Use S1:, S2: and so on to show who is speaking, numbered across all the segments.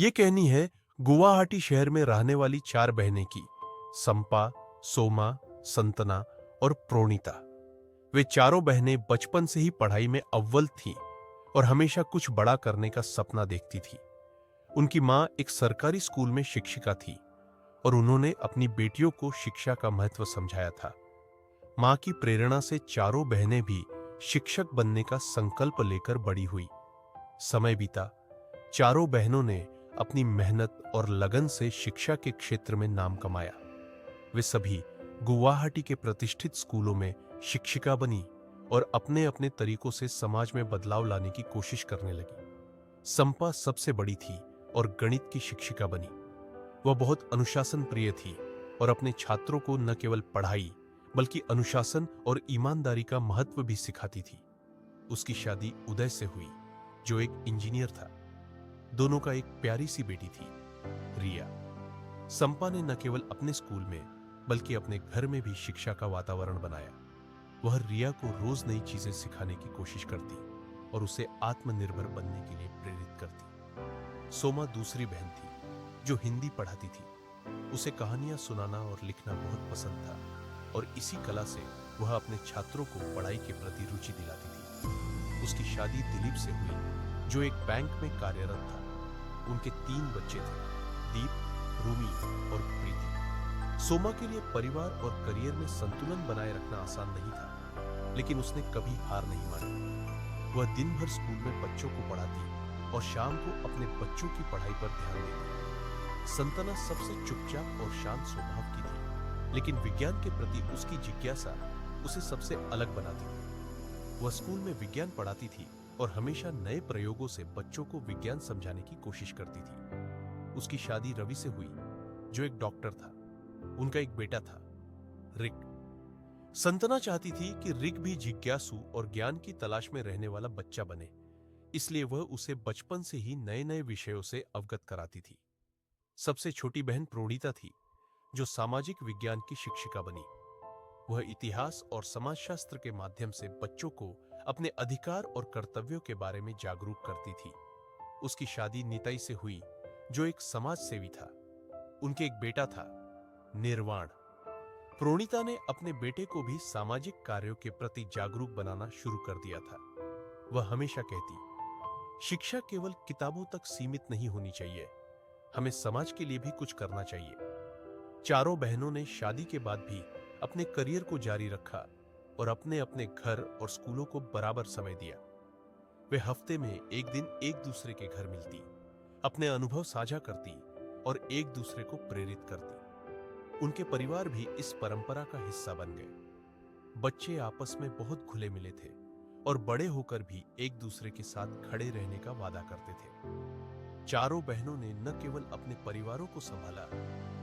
S1: ये कहानी है गुवाहाटी शहर में रहने वाली चार बहनें की। संपा, सोमा, संतना और प्रोणिता। वे चारों बहनें बचपन से ही पढ़ाई में अव्वल थीं और हमेशा कुछ बड़ा करने का सपना देखती थी। उनकी मां एक सरकारी स्कूल में शिक्षिका थी और उन्होंने अपनी बेटियों को शिक्षा का महत्व समझाया था। मां की प्रेरणा से चारों बहनें भी शिक्षक बनने का संकल्प लेकर बड़ी हुई। समय बीता, चारों बहनों ने अपनी मेहनत और लगन से शिक्षा के क्षेत्र में नाम कमाया। वे सभी गुवाहाटी के प्रतिष्ठित स्कूलों में शिक्षिका बनी और अपने अपने तरीकों से समाज में बदलाव लाने की कोशिश करने लगी। संपा सबसे बड़ी थी और गणित की शिक्षिका बनी। वह बहुत अनुशासन प्रिय थी और अपने छात्रों को न केवल पढ़ाई बल्कि अनुशासन और ईमानदारी का महत्व भी सिखाती थी। उसकी शादी उदय से हुई, जो एक इंजीनियर था। दोनों का एक प्यारी सी बेटी थी, रिया। संपा ने न केवल अपने स्कूल में बल्कि अपने घर में भी शिक्षा का वातावरण बनाया। वह रिया को रोज नई चीजें सिखाने की कोशिश करती और उसे आत्मनिर्भर बनने के लिए प्रेरित करती। सोमा दूसरी बहन थी, जो हिंदी पढ़ाती थी। उसे कहानियां सुनाना और लिखना बहुत पसंद था और इसी कला से वह अपने छात्रों को पढ़ाई के प्रति रुचि दिलाती थी। उसकी शादी दिलीप से हुई, जो एक बैंक में कार्यरत था। उनके 3 बच्चे थे, दीप, रूमी और प्रीति। सोमा के लिए परिवार और करियर में संतुलन बनाए रखना आसान नहीं था, लेकिन उसने कभी हार नहीं मानी। वह दिन भर स्कूल में बच्चों को पढ़ाती और शाम को अपने बच्चों की पढ़ाई पर ध्यान देती। संतना सबसे चुपचाप और शांत स्वभाव की थी, लेकिन विज्ञान के प्रति उसकी जिज्ञासा उसे सबसे अलग बनाती थी। वह स्कूल में विज्ञान पढ़ाती थी और हमेशा नए प्रयोगों से बच्चों को विज्ञान समझाने की कोशिश करती थी। उसकी शादी रवि से हुई, जो एक डॉक्टर था। उनका एक बेटा था, रिक। संतना चाहती थी कि रिक भी जिज्ञासु और ज्ञान की तलाश में रहने वाला बच्चा बने, इसलिए वह उसे बचपन से ही नए नए विषयों से अवगत कराती थी। सबसे छोटी बहन प्रोणिता थी, जो सामाजिक विज्ञान की शिक्षिका बनी। वह इतिहास और समाजशास्त्र के माध्यम से बच्चों को अपने अधिकार और कर्तव्यों के बारे में जागरूक करती थी। उसकी शादी निताई से हुई, जो एक समाज सेवी था। उनके एक बेटा था, निर्वाण। प्रोणिता ने अपने बेटे को भी सामाजिक कार्यों के प्रति जागरूक बनाना शुरू कर दिया था। वह हमेशा कहती, शिक्षा केवल किताबों तक सीमित नहीं होनी चाहिए, हमें समाज के लिए भी कुछ करना चाहिए। चारों बहनों ने शादी के बाद भी अपने करियर को जारी रखा और अपने अपने घर और स्कूलों को बराबर समय दिया। वे हफ्ते में एक दिन एक दूसरे के घर मिलती, अपने अनुभव साझा करती और एक दूसरे को प्रेरित करती। उनके परिवार भी इस परंपरा का हिस्सा बन गए। बच्चे आपस में बहुत घुले मिले थे और बड़े होकर भी एक दूसरे के साथ खड़े रहने का वादा करते थे। चारों बहनों ने न केवल अपने परिवारों को संभाला,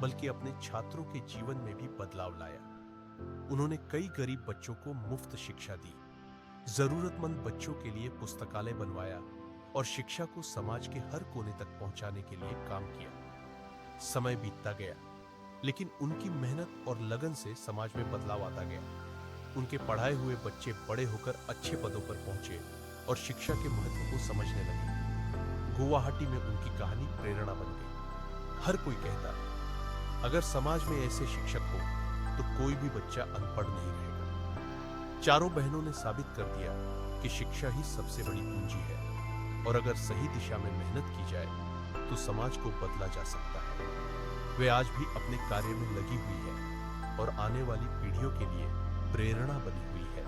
S1: बल्कि अपने छात्रों के जीवन में भी बदलाव लाया। उन्होंने कई गरीब बच्चों को मुफ्त शिक्षा दी, जरूरतमंद बच्चों के लिए पुस्तकालय बनवाया और शिक्षा को समाज के हर कोने तक पहुंचाने के लिए काम किया। समय बीतता गया, लेकिन उनकी मेहनत और लगन से समाज में बदलाव आता गया। उनके पढ़ाए हुए बच्चे बड़े होकर अच्छे पदों पर पहुंचे और शिक्षा के महत्व को समझने लगे। गुवाहाटी में उनकी कहानी प्रेरणा बन गई। हर कोई कहता, अगर समाज में ऐसे शिक्षक हो तो कोई भी बच्चा अनपढ़ नहीं रहेगा। चारों बहनों ने साबित कर दिया कि शिक्षा ही सबसे बड़ी पूंजी है और अगर सही दिशा में मेहनत की जाए तो समाज को बदला जा सकता है। वे आज भी अपने कार्य में लगी हुई है और आने वाली पीढ़ियों के लिए प्रेरणा बनी हुई है।